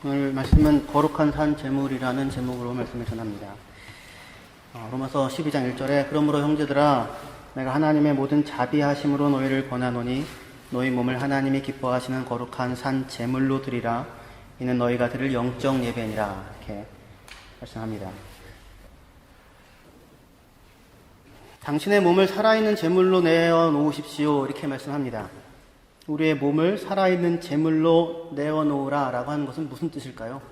오늘 말씀은 거룩한 산 제물이라는 제목으로 말씀을 전합니다. 로마서 12장 1절에 그러므로 형제들아 내가 하나님의 모든 자비하심으로 너희를 권하노니 너희 몸을 하나님이 기뻐하시는 거룩한 산 제물로 드리라. 이는 너희가 드릴 영적 예배니라. 이렇게 말씀합니다. 당신의 몸을 살아있는 제물로 내어놓으십시오. 이렇게 말씀합니다. 우리의 몸을 살아있는 제물로 내어놓으라 라고 하는 것은 무슨 뜻일까요?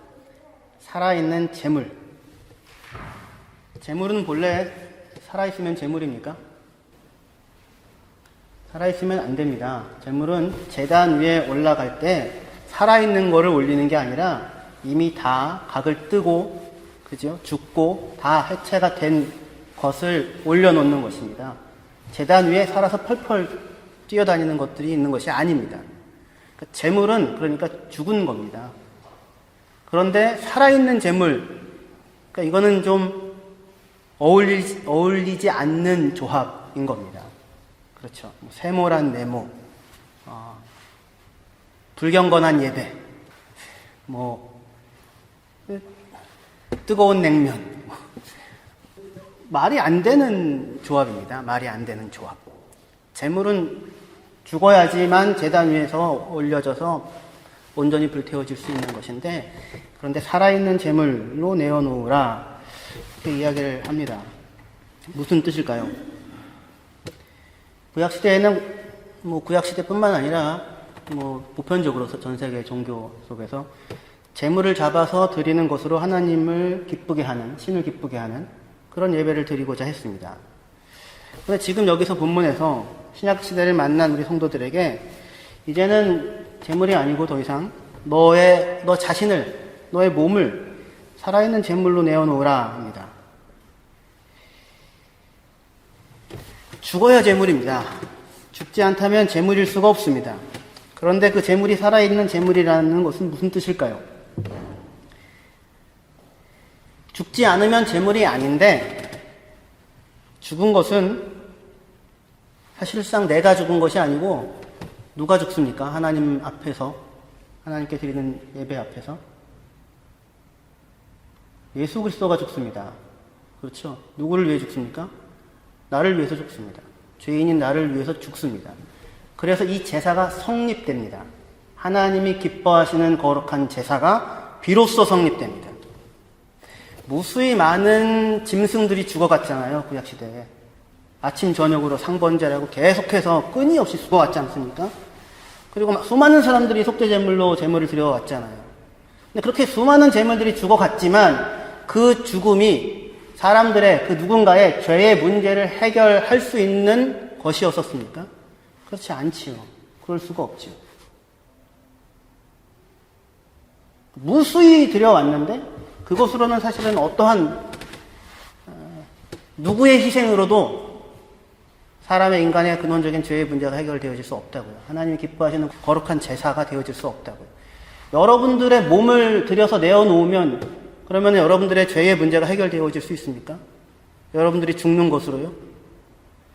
살아있는 제물. 제물은 본래 살아있으면 제물입니까? 살아있으면 안 됩니다. 제물은 제단 위에 올라갈 때 살아있는 거를 올리는 게 아니라 이미 다 각을 뜨고, 그죠? 죽고 다 해체가 된 것을 올려놓는 것입니다. 제단 위에 살아서 펄펄 뛰어다니는 것들이 있는 것이 아닙니다. 그러니까 제물은 그러니까 죽은 겁니다. 그런데 살아있는 제물, 그러니까 이거는 좀 어울리지 않는 조합인 겁니다. 그렇죠. 세모란 네모, 불경건한 예배, 뜨거운 냉면. 말이 안 되는 조합입니다. 말이 안 되는 조합. 제물은 죽어야지만 제단 위에서 올려져서 온전히 불태워질 수 있는 것인데, 그런데 살아있는 제물로 내어놓으라 이렇게 이야기를 합니다. 무슨 뜻일까요? 구약시대에는 구약시대뿐만 아니라 보편적으로 전 세계 종교 속에서 제물을 잡아서 드리는 것으로 하나님을 기쁘게 하는, 신을 기쁘게 하는 그런 예배를 드리고자 했습니다. 그런데 지금 여기서 본문에서 신약시대를 만난 우리 성도들에게 이제는 제물이 아니고 더 이상 너 자신을, 너의 몸을 살아있는 제물로 내어놓으라 합니다. 죽어야 제물입니다. 죽지 않다면 제물일 수가 없습니다. 그런데 그 제물이 살아있는 제물이라는 것은 무슨 뜻일까요? 죽지 않으면 제물이 아닌데, 죽은 것은 사실상 내가 죽은 것이 아니고 누가 죽습니까? 하나님 앞에서, 하나님께 드리는 예배 앞에서 예수 그리스도가 죽습니다. 그렇죠? 누구를 위해 죽습니까? 나를 위해서 죽습니다. 죄인인 나를 위해서 죽습니다. 그래서 이 제사가 성립됩니다. 하나님이 기뻐하시는 거룩한 제사가 비로소 성립됩니다. 무수히 많은 짐승들이 죽어갔잖아요, 구약시대에. 아침 저녁으로 상번제라고 계속해서 끊임없이 죽어왔지 않습니까? 그리고 수많은 사람들이 속죄제물로 제물을 드려왔잖아요. 근데 그렇게 수많은 제물들이 죽어갔지만 그 죽음이 사람들의, 그 누군가의 죄의 문제를 해결할 수 있는 것이었었습니까? 그렇지 않지요. 그럴 수가 없지요. 무수히 드려왔는데 그것으로는 사실은 어떠한 누구의 희생으로도 사람의, 인간의 근원적인 죄의 문제가 해결되어질 수 없다고요. 하나님이 기뻐하시는 거룩한 제사가 되어질 수 없다고요. 여러분들의 몸을 들여서 내어놓으면 그러면 여러분들의 죄의 문제가 해결되어질 수 있습니까? 여러분들이 죽는 것으로요?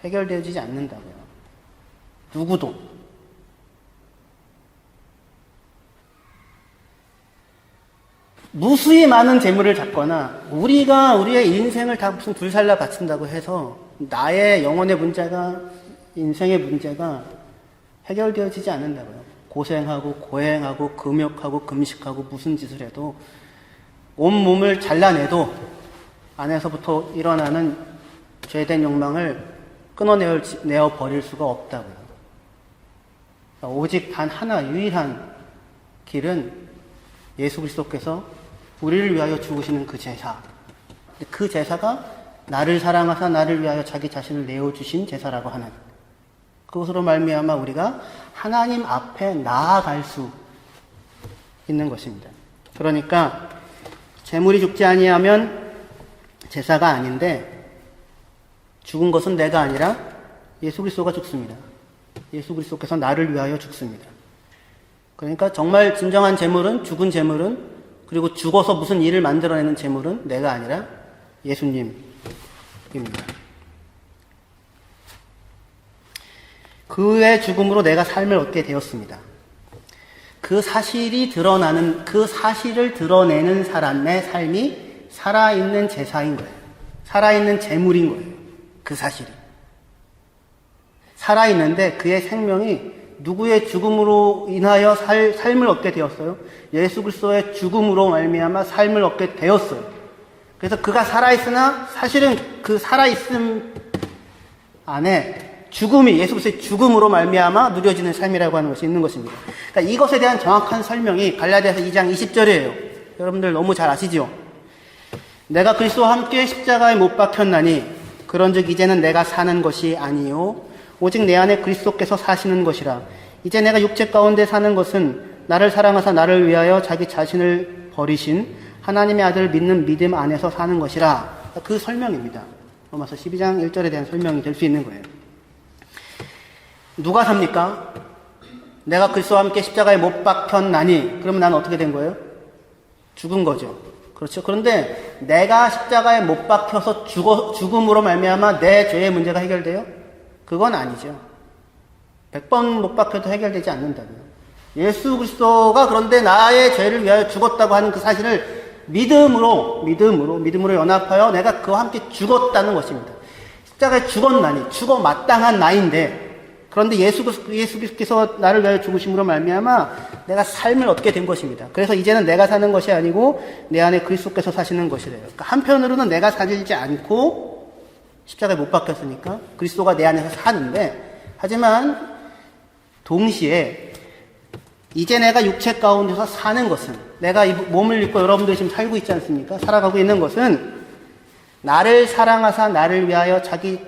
해결되어지지 않는다고요. 누구도. 무수히 많은 재물을 잡거나 우리가 우리의 인생을 다 무슨 불살라 바친다고 해서 나의 영혼의 문제가, 인생의 문제가 해결되어지지 않는다고요. 고생하고 고행하고 금욕하고 금식하고 무슨 짓을 해도 온 몸을 잘라내도 안에서부터 일어나는 죄된 욕망을 끊어내어 버릴 수가 없다고요. 오직 단 하나 유일한 길은 예수 그리스도께서 우리를 위하여 죽으시는 그 제사. 그 제사가 나를 사랑하사 나를 위하여 자기 자신을 내어주신 제사라고 하는, 그것으로 말미암아 우리가 하나님 앞에 나아갈 수 있는 것입니다. 그러니까 제물이 죽지 아니하면 제사가 아닌데, 죽은 것은 내가 아니라 예수 그리스도가 죽습니다. 예수 그리스도께서 나를 위하여 죽습니다. 그러니까 정말 진정한 제물은, 죽은 제물은, 그리고 죽어서 무슨 일을 만들어내는 제물은 내가 아니라 예수님입니다. 그의 죽음으로 내가 삶을 얻게 되었습니다. 그 사실이 드러나는, 그 사실을 드러내는 사람의 삶이 살아있는 제사인 거예요. 살아있는 제물인 거예요. 그 사실이. 살아있는데 그의 생명이 누구의 죽음으로 인하여 삶을 얻게 되었어요? 예수 그리스도의 죽음으로 말미암아 삶을 얻게 되었어요. 그래서 그가 살아있으나 사실은 그 살아있음 안에 죽음이, 예수 그리스도의 죽음으로 말미암아 누려지는 삶이라고 하는 것이 있는 것입니다. 그러니까 이것에 대한 정확한 설명이 갈라디아서 2장 20절이에요. 여러분들 너무 잘 아시죠? 내가 그리스도와 함께 십자가에 못 박혔나니 그런즉 이제는 내가 사는 것이 아니요 오직 내 안에 그리스도께서 사시는 것이라. 이제 내가 육체 가운데 사는 것은 나를 사랑하사 나를 위하여 자기 자신을 버리신 하나님의 아들을 믿는 믿음 안에서 사는 것이라. 그 설명입니다. 로마서 12장 1절에 대한 설명이 될 수 있는 거예요. 누가 삽니까? 내가 그리스도와 함께 십자가에 못 박혔나니, 그러면 나는 어떻게 된 거예요? 죽은 거죠. 그렇죠. 그런데 내가 십자가에 못 박혀서 죽음으로 말미암아 내 죄의 문제가 해결돼요? 그건 아니죠. 100번 못 박혀도 해결되지 않는다고요. 예수 그리스도가 그런데 나의 죄를 위하여 죽었다고 하는 그 사실을 믿음으로 연합하여 내가 그와 함께 죽었다는 것입니다. 십자가에 죽었나니, 죽어 마땅한 나인데, 그런데 예수께서 나를 위하여 죽으심으로 말미암아 내가 삶을 얻게 된 것입니다. 그래서 이제는 내가 사는 것이 아니고 내 안에 그리스도께서 사시는 것이래요. 그러니까 한편으로는 내가 살지 않고 십자가에 못 박혔으니까 그리스도가 내 안에서 사는데, 하지만 동시에 이제 내가 육체 가운데서 사는 것은, 내가 이 몸을 입고 여러분들이 지금 살고 있지 않습니까? 살아가고 있는 것은 나를 사랑하사 나를 위하여 자기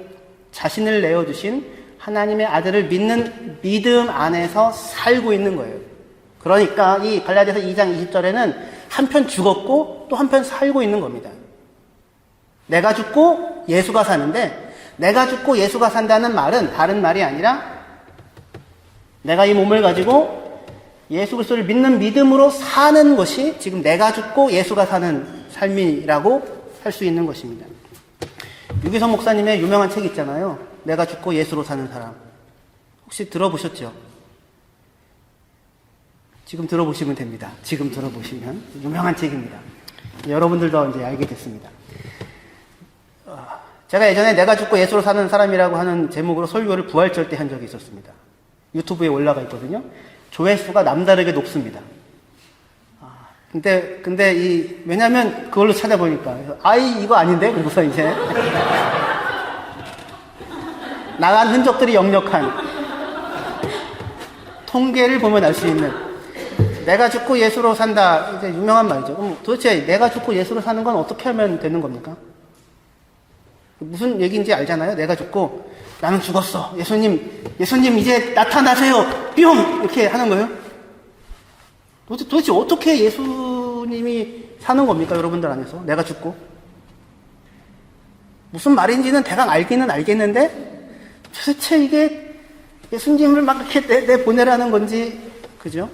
자신을 내어주신 하나님의 아들을 믿는 믿음 안에서 살고 있는 거예요. 그러니까 이 갈라디아서 2장 20절에는 한편 죽었고 또 한편 살고 있는 겁니다. 내가 죽고 예수가 사는데, 내가 죽고 예수가 산다는 말은 다른 말이 아니라 내가 이 몸을 가지고 예수 그리스도를 믿는 믿음으로 사는 것이 지금 내가 죽고 예수가 사는 삶이라고 할 수 있는 것입니다. 유기성 목사님의 유명한 책 있잖아요. 내가 죽고 예수로 사는 사람. 혹시 들어보셨죠? 지금 들어보시면 됩니다. 지금 들어보시면. 유명한 책입니다. 여러분들도 이제 알게 됐습니다. 제가 예전에 내가 죽고 예수로 사는 사람이라고 하는 제목으로 설교를 부활절 때 한 적이 있었습니다. 유튜브에 올라가 있거든요. 조회수가 남다르게 높습니다. 근데 왜냐면 그걸로 찾아보니까, 이거 아닌데? 그러고서 이제. 나간 흔적들이 역력한 통계를 보면 알 수 있는, 내가 죽고 예수로 산다, 이제 유명한 말이죠. 그럼 도대체 내가 죽고 예수로 사는 건 어떻게 하면 되는 겁니까? 무슨 얘기인지 알잖아요. 내가 죽고 나는 죽었어. 예수님 이제 나타나세요. 뿅! 이렇게 하는 거예요. 도대체 어떻게 예수님이 사는 겁니까? 여러분들 안에서. 내가 죽고. 무슨 말인지는 대강 알기는 알겠는데, 도대체 이게 예수님을 막 이렇게 내보내라는 건지, 그죠?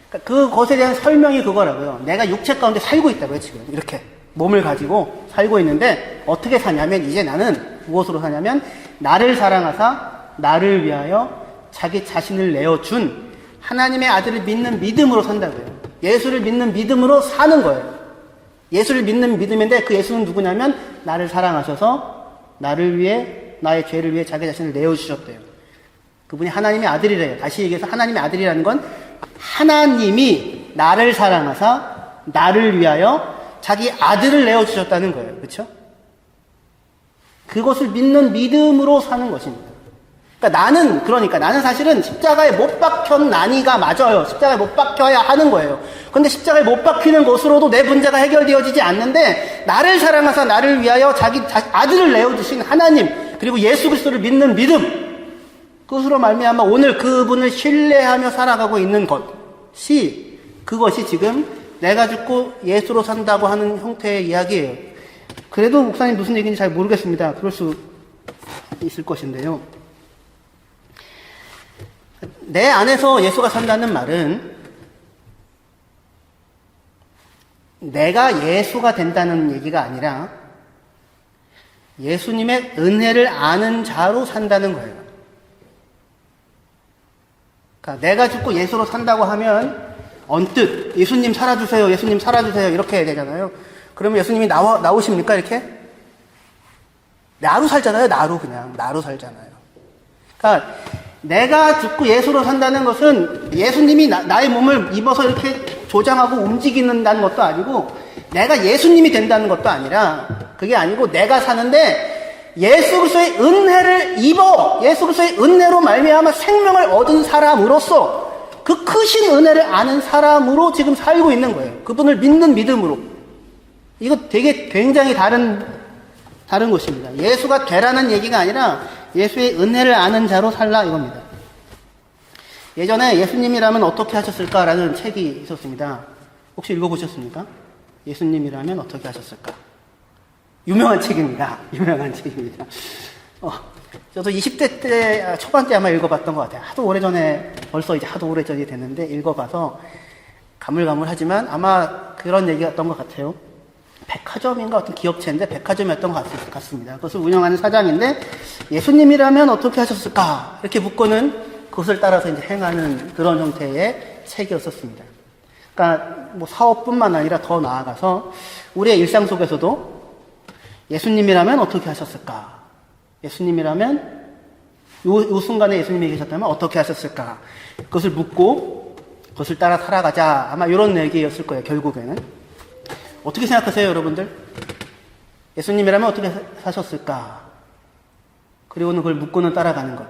그러니까 그것에 대한 설명이 그거라고요. 내가 육체 가운데 살고 있다고요, 지금. 이렇게. 몸을 가지고 살고 있는데, 어떻게 사냐면, 이제 나는 무엇으로 사냐면, 나를 사랑하사, 나를 위하여 자기 자신을 내어준 하나님의 아들을 믿는 믿음으로 산다고요. 예수를 믿는 믿음으로 사는 거예요. 예수를 믿는 믿음인데, 그 예수는 누구냐면, 나를 사랑하셔서, 나를 위해, 나의 죄를 위해 자기 자신을 내어주셨대요. 그분이 하나님의 아들이래요. 다시 얘기해서 하나님의 아들이라는 건 하나님이 나를 사랑하사 나를 위하여 자기 아들을 내어주셨다는 거예요. 그렇죠? 그것을 믿는 믿음으로 사는 것입니다. 그러니까 나는 사실은 십자가에 못 박혔나니가 맞아요. 십자가에 못 박혀야 하는 거예요. 그런데 십자가에 못 박히는 것으로도 내 문제가 해결되어지지 않는데, 나를 사랑하사 나를 위하여 자기 아들을 내어주신 하나님, 그리고 예수 그리스도를 믿는 믿음, 그것으로 말미암아 오늘 그분을 신뢰하며 살아가고 있는 그것이 지금 내가 죽고 예수로 산다고 하는 형태의 이야기예요. 그래도 목사님 무슨 얘기인지 잘 모르겠습니다. 그럴 수 있을 것인데요. 내 안에서 예수가 산다는 말은 내가 예수가 된다는 얘기가 아니라 예수님의 은혜를 아는 자로 산다는 거예요. 그러니까 내가 죽고 예수로 산다고 하면 언뜻 예수님 살아주세요, 예수님 살아주세요 이렇게 해야 되잖아요. 그러면 예수님이 나오십니까 이렇게? 나로 살잖아요. 나로 살잖아요. 그러니까 내가 죽고 예수로 산다는 것은 예수님이 나의 몸을 입어서 이렇게 조장하고 움직이는다는 것도 아니고 내가 예수님이 된다는 것도 아니라 그게 아니고 내가 사는데 예수 그리스도의 은혜를 입어 예수 그리스도의 은혜로 말미암아 생명을 얻은 사람으로서 그 크신 은혜를 아는 사람으로 지금 살고 있는 거예요. 그분을 믿는 믿음으로. 이거 되게 굉장히 다른 것입니다. 예수가 되라는 얘기가 아니라 예수의 은혜를 아는 자로 살라 이겁니다. 예전에 예수님이라면 어떻게 하셨을까라는 책이 있었습니다. 혹시 읽어보셨습니까? 예수님이라면 어떻게 하셨을까? 유명한 책입니다. 저도 20대 때 초반 때 아마 읽어봤던 것 같아요. 하도 오래전에 벌써 이제 하도 오래전이 됐는데 읽어봐서 가물가물하지만 아마 그런 얘기였던 것 같아요. 백화점인가 어떤 기업체인데 백화점이었던 것 같습니다. 그것을 운영하는 사장인데 예수님이라면 어떻게 하셨을까? 이렇게 묻고는 그것을 따라서 이제 행하는 그런 형태의 책이었었습니다. 그러니까 뭐 사업뿐만 아니라 더 나아가서 우리의 일상 속에서도 예수님이라면 어떻게 하셨을까? 예수님이라면 요 순간에 예수님이 계셨다면 어떻게 하셨을까? 그것을 묻고 그것을 따라 살아가자. 아마 이런 얘기였을 거예요. 결국에는. 어떻게 생각하세요, 여러분들? 예수님이라면 어떻게 사셨을까? 그리고는 그걸 묻고는 따라가는 것.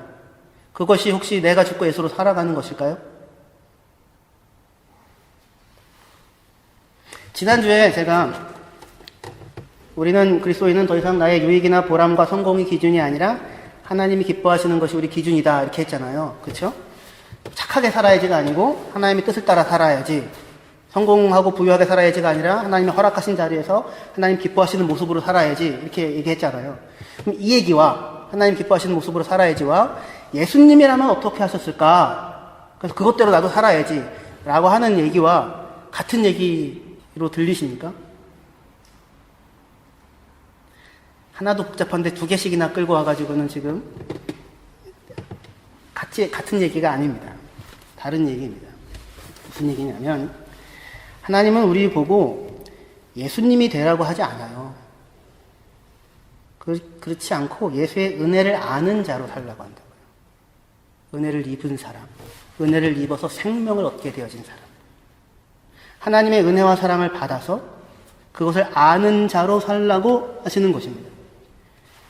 그것이 혹시 내가 죽고 예수로 살아가는 것일까요? 지난주에 제가 우리는 그리스도인은 더 이상 나의 유익이나 보람과 성공이 기준이 아니라 하나님이 기뻐하시는 것이 우리 기준이다 이렇게 했잖아요. 그렇죠? 착하게 살아야지가 아니고 하나님의 뜻을 따라 살아야지. 성공하고 부유하게 살아야지가 아니라 하나님의 허락하신 자리에서 하나님 기뻐하시는 모습으로 살아야지 이렇게 얘기했잖아요. 그럼 이 얘기와 하나님 기뻐하시는 모습으로 살아야지와 예수님이라면 어떻게 하셨을까? 그래서 그것대로 나도 살아야지 라고 하는 얘기와 같은 얘기로 들리십니까? 하나도 복잡한데 두 개씩이나 끌고 와가지고는 지금 같은 얘기가 아닙니다. 다른 얘기입니다. 무슨 얘기냐면 하나님은 우리 보고 예수님이 되라고 하지 않아요. 그렇지 않고 예수의 은혜를 아는 자로 살라고 한다고요. 은혜를 입은 사람, 은혜를 입어서 생명을 얻게 되어진 사람. 하나님의 은혜와 사랑을 받아서 그것을 아는 자로 살라고 하시는 것입니다.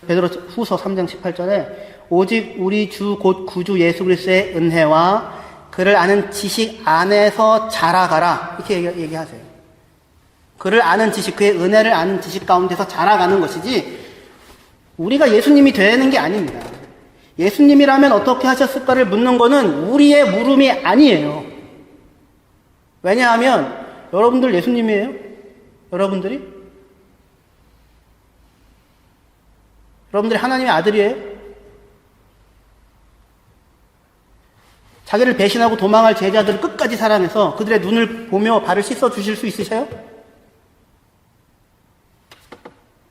베드로 후서 3장 18절에 오직 우리 주 곧 구주 예수 그리스도의 은혜와 그를 아는 지식 안에서 자라가라 이렇게 얘기하세요. 그를 아는 지식, 그의 은혜를 아는 지식 가운데서 자라가는 것이지 우리가 예수님이 되는 게 아닙니다. 예수님이라면 어떻게 하셨을까를 묻는 거는 우리의 물음이 아니에요. 왜냐하면 여러분들 예수님이에요? 여러분들이 하나님의 아들이에요? 자기를 배신하고 도망할 제자들을 끝까지 사랑해서 그들의 눈을 보며 발을 씻어 주실 수 있으세요?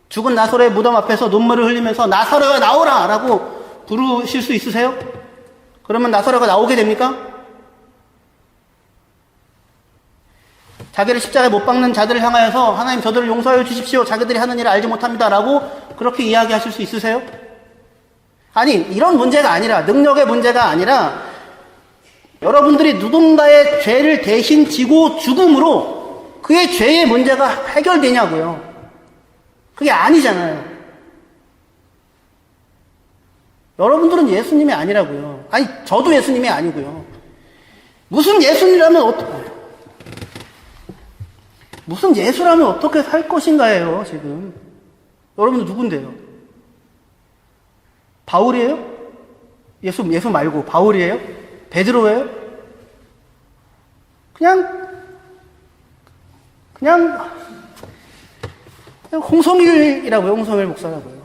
죽은 나사로의 무덤 앞에서 눈물을 흘리면서 나사로야 나오라! 라고 부르실 수 있으세요? 그러면 나사로가 나오게 됩니까? 자기를 십자가에 못 박는 자들을 향하여서 하나님 저들을 용서하여 주십시오. 자기들이 하는 일을 알지 못합니다. 라고 그렇게 이야기하실 수 있으세요? 아니, 이런 문제가 아니라, 능력의 문제가 아니라 여러분들이 누군가의 죄를 대신 지고 죽음으로 그의 죄의 문제가 해결되냐고요. 그게 아니잖아요. 여러분들은 예수님이 아니라고요. 아니, 저도 예수님이 아니고요. 무슨 예수라면 무슨 예수라면 어떻게 살 것인가예요, 지금. 여러분들 누군데요? 바울이에요? 예수 말고 바울이에요? 베드로예요? 그냥 홍성일이라고요. 홍성일 목사라고요.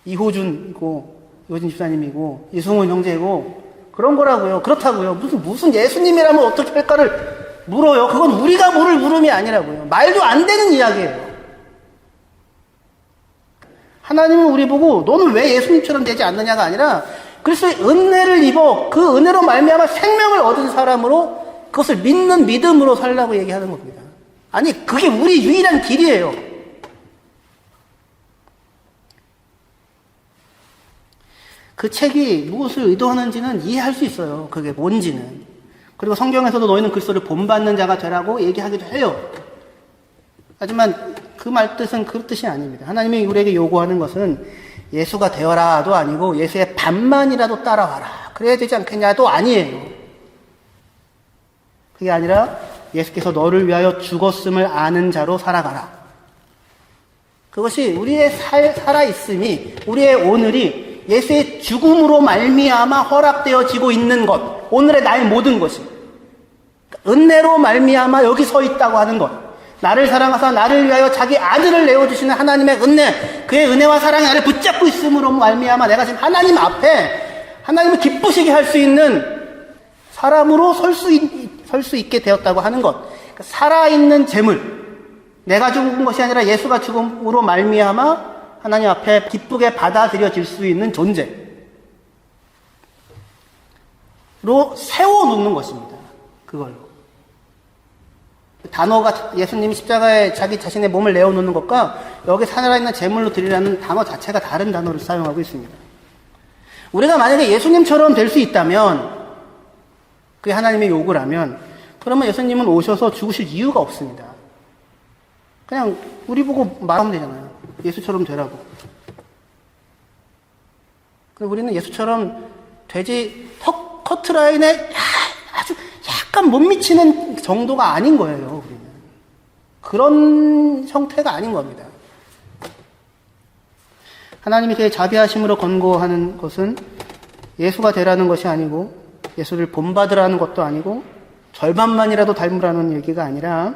이호준이고 이호준 집사님이고 이승훈 형제이고 그런 거라고요. 그렇다고요. 무슨 예수님이라면 어떻게 할까를 물어요. 그건 우리가 물을 물음이 아니라고요. 말도 안 되는 이야기예요. 하나님은 우리 보고 너는 왜 예수님처럼 되지 않느냐가 아니라 그리스도의 은혜를 입어 그 은혜로 말미암아 생명을 얻은 사람으로 그것을 믿는 믿음으로 살라고 얘기하는 겁니다. 아니 그게 우리 유일한 길이에요. 그 책이 무엇을 의도하는지는 이해할 수 있어요. 그게 뭔지는. 그리고 성경에서도 너희는 그리스도를 본받는 자가 되라고 얘기하기도 해요. 하지만 그 말 뜻은 그 뜻이 아닙니다. 하나님이 우리에게 요구하는 것은 예수가 되어라도 아니고 예수의 반만이라도 따라와라. 그래야 되지 않겠냐도 아니에요. 그게 아니라 예수께서 너를 위하여 죽었음을 아는 자로 살아가라. 그것이 우리의 살아있음이, 우리의 오늘이 예수의 죽음으로 말미암아 허락되어지고 있는 것, 오늘의 나의 모든 것이 은혜로 말미암아 여기 서 있다고 하는 것, 나를 사랑하사 나를 위하여 자기 아들을 내어주시는 하나님의 은혜, 그의 은혜와 사랑이 나를 붙잡고 있음으로 말미암아 내가 지금 하나님 앞에 하나님을 기쁘시게 할 수 있는 사람으로 설 수 있게 되었다고 하는 것. 그러니까 살아있는 재물, 내가 죽은 것이 아니라 예수가 죽음으로 말미암아 하나님 앞에 기쁘게 받아들여질 수 있는 존재로 세워놓는 것입니다. 그걸로. 단어가 예수님이 십자가에 자기 자신의 몸을 내어놓는 것과 여기 살아있는 제물로 드리라는 단어 자체가 다른 단어를 사용하고 있습니다. 우리가 만약에 예수님처럼 될 수 있다면, 그게 하나님의 요구라면, 그러면 예수님은 오셔서 죽으실 이유가 없습니다. 그냥 우리 보고 말하면 되잖아요. 예수처럼 되라고. 근데 우리는 예수처럼 되지, 커트라인에 아주 약간 못 미치는 정도가 아닌 거예요, 우리는. 그런 형태가 아닌 겁니다. 하나님이 그의 자비하심으로 권고하는 것은 예수가 되라는 것이 아니고, 예수를 본받으라는 것도 아니고, 절반만이라도 닮으라는 얘기가 아니라,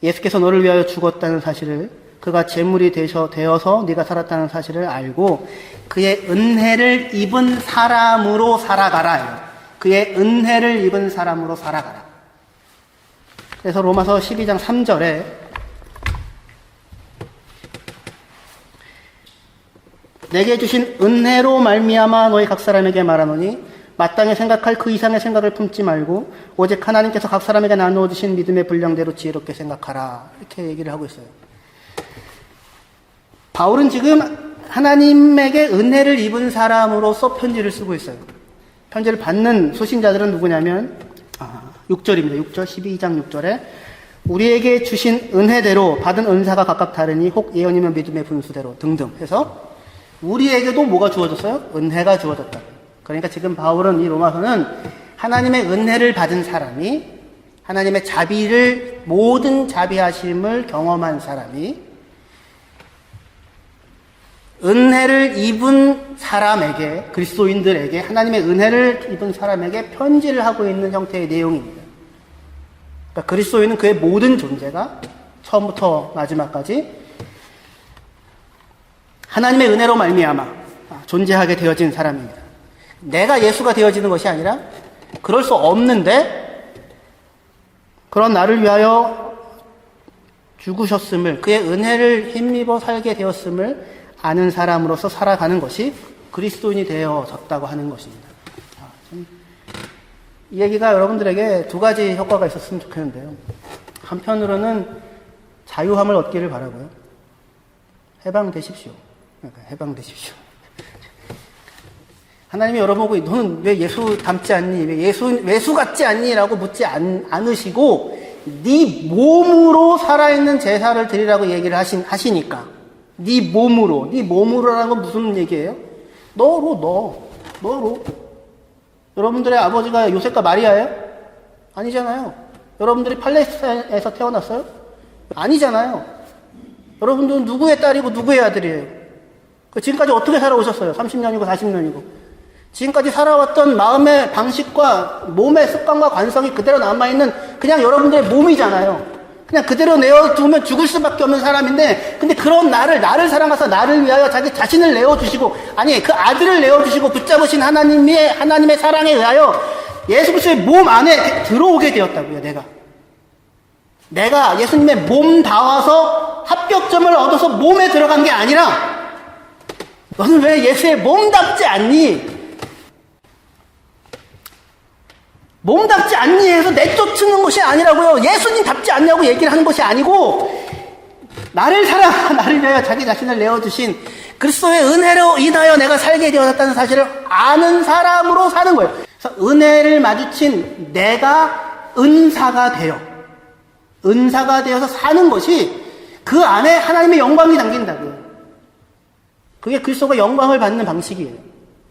예수께서 너를 위하여 죽었다는 사실을, 그가 제물이 되어서 네가 살았다는 사실을 알고 그의 은혜를 입은 사람으로 살아가라. 그의 은혜를 입은 사람으로 살아가라. 그래서 로마서 12장 3절에 내게 주신 은혜로 말미암아 너희 각 사람에게 말하노니 마땅히 생각할 그 이상의 생각을 품지 말고 오직 하나님께서 각 사람에게 나누어 주신 믿음의 분량대로 지혜롭게 생각하라. 이렇게 얘기를 하고 있어요. 바울은 지금 하나님에게 은혜를 입은 사람으로서 편지를 쓰고 있어요. 편지를 받는 소신자들은 누구냐면 6절입니다. 6절 12장 6절에 우리에게 주신 은혜대로 받은 은사가 각각 다르니 혹 예언이면 믿음의 분수대로 등등 해서 우리에게도 뭐가 주어졌어요? 은혜가 주어졌다. 그러니까 지금 바울은 이 로마서는 하나님의 은혜를 받은 사람이, 하나님의 자비를, 모든 자비하심을 경험한 사람이 은혜를 입은 사람에게, 그리스도인들에게, 하나님의 은혜를 입은 사람에게 편지를 하고 있는 형태의 내용입니다. 그러니까 그리스도인은 그의 모든 존재가 처음부터 마지막까지 하나님의 은혜로 말미암아 존재하게 되어진 사람입니다. 내가 예수가 되어지는 것이 아니라 그럴 수 없는데 그런 나를 위하여 죽으셨음을, 그의 은혜를 힘입어 살게 되었음을 아는 사람으로서 살아가는 것이 그리스도인이 되어졌다고 하는 것입니다. 이 얘기가 여러분들에게 두 가지 효과가 있었으면 좋겠는데요. 한편으로는 자유함을 얻기를 바라고요. 해방되십시오. 그러니까 해방되십시오. 하나님이 여러분 보고 너는 왜 예수 닮지 않니? 왜 예수 같지 않니? 라고 묻지 않으시고 네 몸으로 살아있는 제사를 드리라고 얘기를 하시니까 네 몸으로라는 건 무슨 얘기예요? 너로. 여러분들의 아버지가 요셉과 마리아예요? 아니잖아요. 여러분들이 팔레스타인에서 태어났어요? 아니잖아요. 여러분들은 누구의 딸이고 누구의 아들이에요? 지금까지 어떻게 살아오셨어요? 30년이고 40년이고. 지금까지 살아왔던 마음의 방식과 몸의 습관과 관성이 그대로 남아있는 그냥 여러분들의 몸이잖아요. 그냥 그대로 내어두면 죽을 수밖에 없는 사람인데, 근데 그런 나를 사랑하사 나를 위하여 자기 자신을 내어주시고, 아니, 그 아들을 내어주시고 붙잡으신 하나님의 사랑에 의하여 예수 그리스도의 몸 안에 들어오게 되었다고요, 내가 예수님의 몸 닿아서 합격점을 얻어서 몸에 들어간 게 아니라, 너는 왜 예수의 몸답지 않니? 몸답지 않니 해서 내쫓는 것이 아니라고요. 예수님답지 않냐고 얘기를 하는 것이 아니고, 나를 위하여 자기 자신을 내어주신 그리스도의 은혜로 인하여 내가 살게 되었다는 사실을 아는 사람으로 사는 거예요. 그래서 은혜를 마주친 내가 은사가 되어서 사는 것이 그 안에 하나님의 영광이 담긴다고요. 그게 그리스도가 영광을 받는 방식이에요.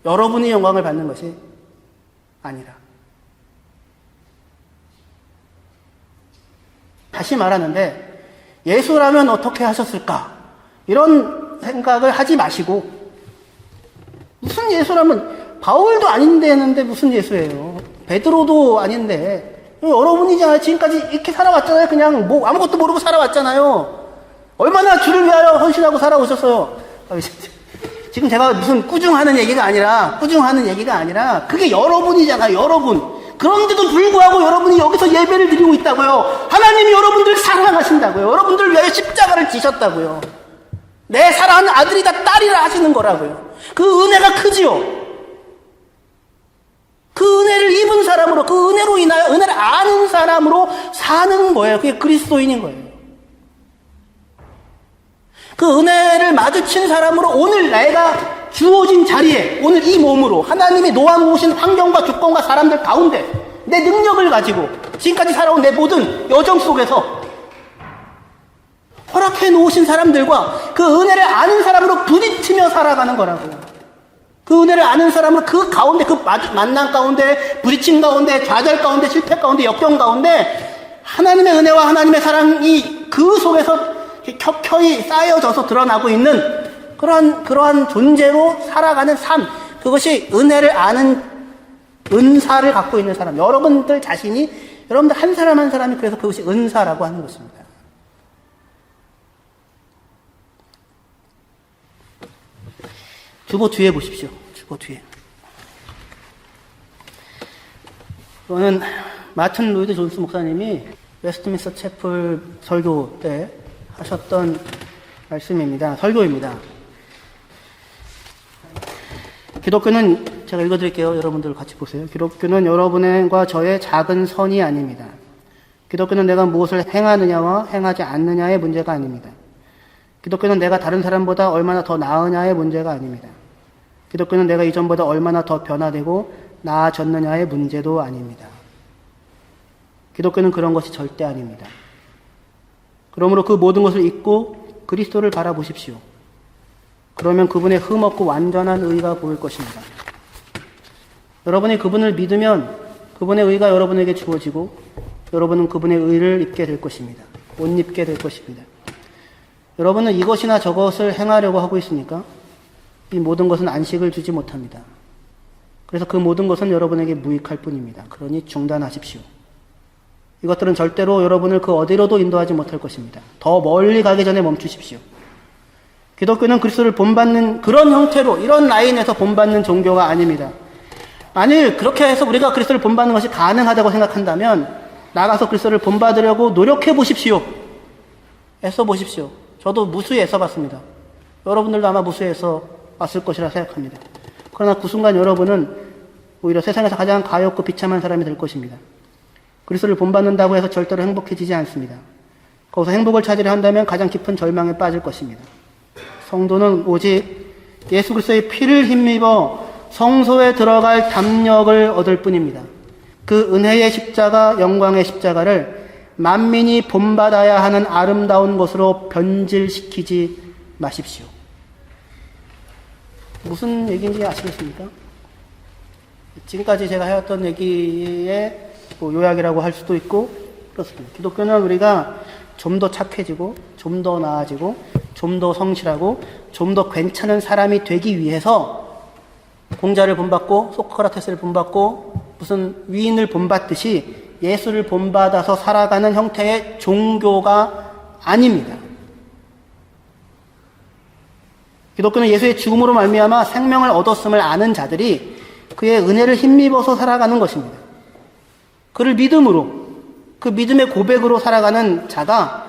여러분이 영광을 받는 것이 아니라. 다시 말하는데, 예수라면 어떻게 하셨을까? 이런 생각을 하지 마시고, 무슨 예수라면, 바울도 아닌데 했는데 무슨 예수예요? 베드로도 아닌데, 여러분이잖아요. 지금까지 이렇게 살아왔잖아요. 그냥 뭐 아무것도 모르고 살아왔잖아요. 얼마나 주를 위하여 헌신하고 살아오셨어요. 지금 제가 무슨 꾸중하는 얘기가 아니라, 그게 여러분이잖아요. 여러분. 그런데도 불구하고 여러분이 여기서 예배를 드리고 있다고요. 하나님이 여러분들 사랑하신다고요. 여러분들 위하여 십자가를 지셨다고요. 내 사랑하는 아들이다 딸이라 하시는 거라고요. 그 은혜가 크지요. 그 은혜를 입은 사람으로, 그 은혜로 인하여 은혜를 아는 사람으로 사는 거예요. 그게 그리스도인인 거예요. 그 은혜를 마주친 사람으로 오늘 내가 주어진 자리에, 오늘 이 몸으로 하나님이 놓아놓으신 환경과 조건과 사람들 가운데 내 능력을 가지고 지금까지 살아온 내 모든 여정 속에서 허락해 놓으신 사람들과 그 은혜를 아는 사람으로 부딪히며 살아가는 거라고요. 그 은혜를 아는 사람으로 그 가운데, 그 만남 가운데, 부딪힘 가운데, 좌절 가운데, 실패 가운데, 역경 가운데 하나님의 은혜와 하나님의 사랑이 그 속에서 켜켜이 쌓여져서 드러나고 있는 그러한 존재로 살아가는 삶, 그것이 은혜를 아는 은사를 갖고 있는 사람, 여러분들 자신이, 여러분들 한 사람 한 사람이, 그래서 그것이 은사라고 하는 것입니다. 주보 뒤에 보십시오. 주보 뒤에. 이거는 마틴 로이드 존스 목사님이 웨스트민스터 채플 설교 때 하셨던 말씀입니다. 설교입니다. 기독교는, 제가 읽어드릴게요. 여러분들 같이 보세요. 기독교는 여러분과 저의 작은 선이 아닙니다. 기독교는 내가 무엇을 행하느냐와 행하지 않느냐의 문제가 아닙니다. 기독교는 내가 다른 사람보다 얼마나 더 나으냐의 문제가 아닙니다. 기독교는 내가 이전보다 얼마나 더 변화되고 나아졌느냐의 문제도 아닙니다. 기독교는 그런 것이 절대 아닙니다. 그러므로 그 모든 것을 잊고 그리스도를 바라보십시오. 그러면 그분의 흠없고 완전한 의가 보일 것입니다. 여러분이 그분을 믿으면 그분의 의가 여러분에게 주어지고 여러분은 그분의 의를 입게 될 것입니다. 옷 입게 될 것입니다. 여러분은 이것이나 저것을 행하려고 하고 있으니까 이 모든 것은 안식을 주지 못합니다. 그래서 그 모든 것은 여러분에게 무익할 뿐입니다. 그러니 중단하십시오. 이것들은 절대로 여러분을 그 어디로도 인도하지 못할 것입니다. 더 멀리 가기 전에 멈추십시오. 기독교는 그리스도를 본받는 그런 형태로, 이런 라인에서 본받는 종교가 아닙니다. 만일 그렇게 해서 우리가 그리스도를 본받는 것이 가능하다고 생각한다면 나가서 그리스도를 본받으려고 노력해 보십시오. 애써 보십시오. 저도 무수히 애써 봤습니다. 여러분들도 아마 무수히 애써 봤을 것이라 생각합니다. 그러나 그 순간 여러분은 오히려 세상에서 가장 가엾고 비참한 사람이 될 것입니다. 그리스도를 본받는다고 해서 절대로 행복해지지 않습니다. 거기서 행복을 찾으려 한다면 가장 깊은 절망에 빠질 것입니다. 성도는 오직 예수 그리스도의 피를 힘입어 성소에 들어갈 담력을 얻을 뿐입니다. 그 은혜의 십자가, 영광의 십자가를 만민이 본받아야 하는 아름다운 것으로 변질시키지 마십시오. 무슨 얘기인지 아시겠습니까? 지금까지 제가 해왔던 얘기의 요약이라고 할 수도 있고 그렇습니다. 기독교는 우리가 좀 더 착해지고 좀 더 나아지고 좀 더 성실하고 좀 더 괜찮은 사람이 되기 위해서 공자를 본받고 소크라테스를 본받고 무슨 위인을 본받듯이 예수를 본받아서 살아가는 형태의 종교가 아닙니다. 기독교는 예수의 죽음으로 말미암아 생명을 얻었음을 아는 자들이 그의 은혜를 힘입어서 살아가는 것입니다. 그를 믿음으로, 그 믿음의 고백으로 살아가는 자가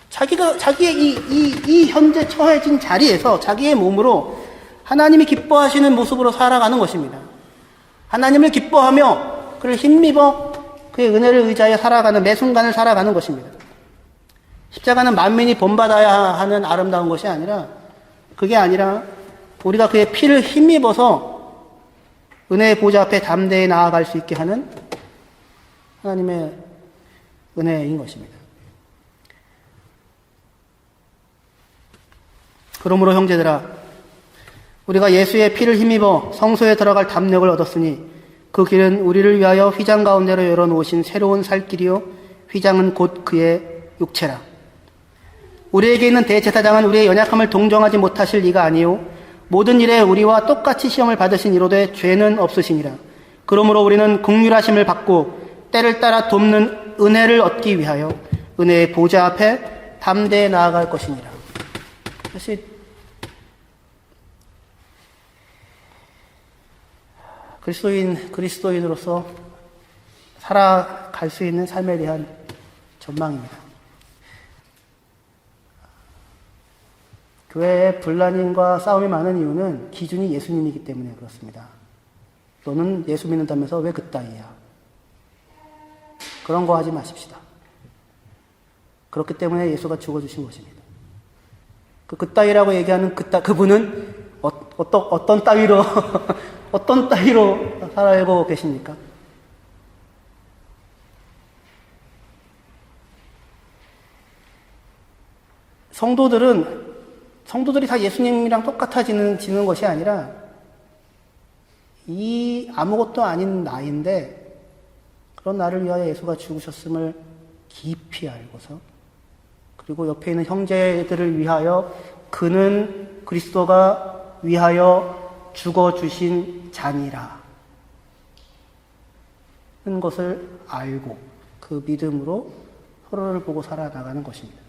자기의 이 현재 처해진 자리에서 자기의 몸으로 하나님이 기뻐하시는 모습으로 살아가는 것입니다. 하나님을 기뻐하며 그를 힘입어 그의 은혜를 의지하여 살아가는 매 순간을 살아가는 것입니다. 십자가는 만민이 본받아야 하는 아름다운 것이 아니라 그게 아니라 우리가 그의 피를 힘입어서 은혜의 보좌 앞에 담대히 나아갈 수 있게 하는 하나님의 은혜인 것입니다. 그러므로 형제들아, 우리가 예수의 피를 힘입어 성소에 들어갈 담력을 얻었으니 그 길은 우리를 위하여 휘장 가운데로 열어놓으신 새로운 살 길이요 휘장은 곧 그의 육체라. 우리에게 있는 대제사장은 우리의 연약함을 동정하지 못하실 이가 아니요 모든 일에 우리와 똑같이 시험을 받으신 이로되 죄는 없으시니라. 그러므로 우리는 긍휼하심을 받고 때를 따라 돕는 은혜를 얻기 위하여 은혜의 보좌 앞에 담대히 나아갈 것이니라. 사실 그리스도인으로서 살아갈 수 있는 삶에 대한 전망입니다. 교회에 분란과 싸움이 많은 이유는 기준이 예수님이기 때문에 그렇습니다. 너는 예수 믿는다면서 왜 그따위야? 그런 거 하지 마십시다. 그렇기 때문에 예수가 죽어주신 것입니다. 그따위라고 얘기하는 그분은 어떤 따위로 어떤 따위로 살아가고 계십니까? 성도들이 다 예수님이랑 똑같아지는 것이 아니라 이 아무것도 아닌 나인데 그런 나를 위하여 예수가 죽으셨음을 깊이 알고서 그리고 옆에 있는 형제들을 위하여 그는 그리스도가 위하여 죽어주신 잔이라 하는 것을 알고 그 믿음으로 서로를 보고 살아나가는 것입니다.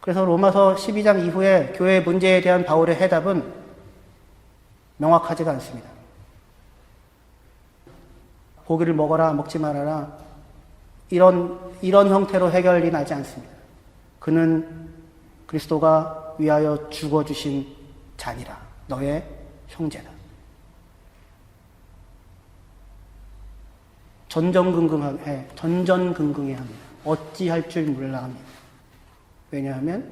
그래서 로마서 12장 이후에 교회 문제에 대한 바울의 해답은 명확하지가 않습니다. 고기를 먹어라, 먹지 말아라. 이런 형태로 해결이 나지 않습니다. 그는 그리스도가 위하여 죽어주신 잔이라. 너의 형제다. 전전긍긍해 합니다. 어찌할 줄 몰라 합니다. 왜냐하면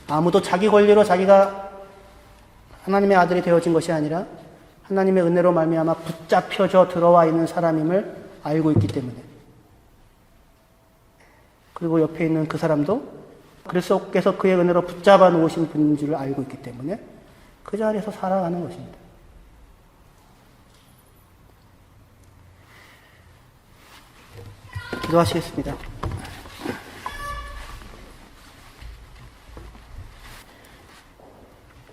아무도 자기 권리로 자기가 하나님의 아들이 되어진 것이 아니라 하나님의 은혜로 말미암아 붙잡혀져 들어와 있는 사람임을 알고 있기 때문에 그리고 옆에 있는 그 사람도 그리스도께서 그의 은혜로 붙잡아 놓으신 분인 줄 알고 있기 때문에 그 자리에서 살아가는 것입니다. 기도하시겠습니다.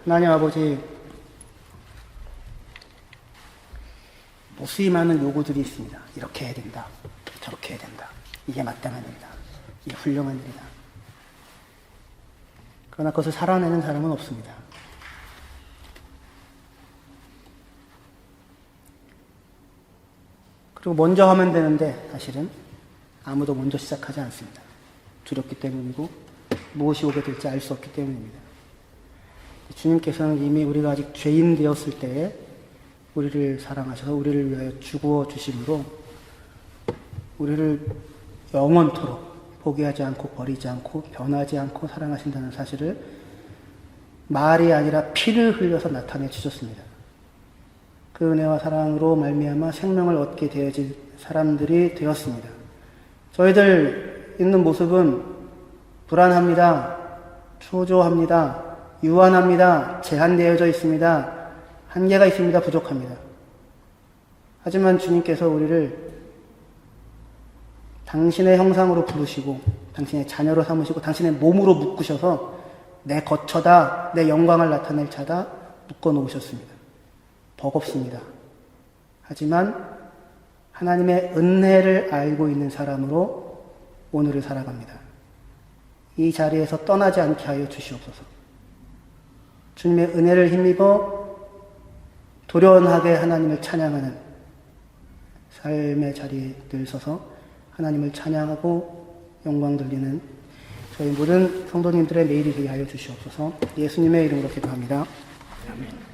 하나님 아버지, 무수히 많은 요구들이 있습니다. 이렇게 해야 된다. 저렇게 해야 된다. 이게 마땅한 일이다. 이게 훌륭한 일이다. 그러나 그것을 살아내는 사람은 없습니다. 그리고 먼저 하면 되는데 사실은 아무도 먼저 시작하지 않습니다. 두렵기 때문이고 무엇이 오게 될지 알 수 없기 때문입니다. 주님께서는 이미 우리가 아직 죄인 되었을 때에 우리를 사랑하셔서 우리를 위하여 죽어 주심으로 우리를 영원토록 포기하지 않고 버리지 않고 변하지 않고 사랑하신다는 사실을 말이 아니라 피를 흘려서 나타내 주셨습니다. 그 은혜와 사랑으로 말미암아 생명을 얻게 되어진 사람들이 되었습니다. 저희들 있는 모습은 불안합니다. 초조합니다. 유한합니다. 제한되어져 있습니다. 한계가 있습니다. 부족합니다. 하지만 주님께서 우리를 당신의 형상으로 부르시고 당신의 자녀로 삼으시고 당신의 몸으로 묶으셔서 내 거처다, 내 영광을 나타낼 자다 묶어 놓으셨습니다. 버겁습니다. 하지만 하나님의 은혜를 알고 있는 사람으로 오늘을 살아갑니다. 이 자리에서 떠나지 않게 하여 주시옵소서. 주님의 은혜를 힘입어 도련하게 하나님을 찬양하는 삶의 자리에 늘 서서 하나님을 찬양하고 영광 돌리는 저희 모든 성도님들의 매일이 되게 하여 주시옵소서. 예수님의 이름으로 기도합니다. 아멘.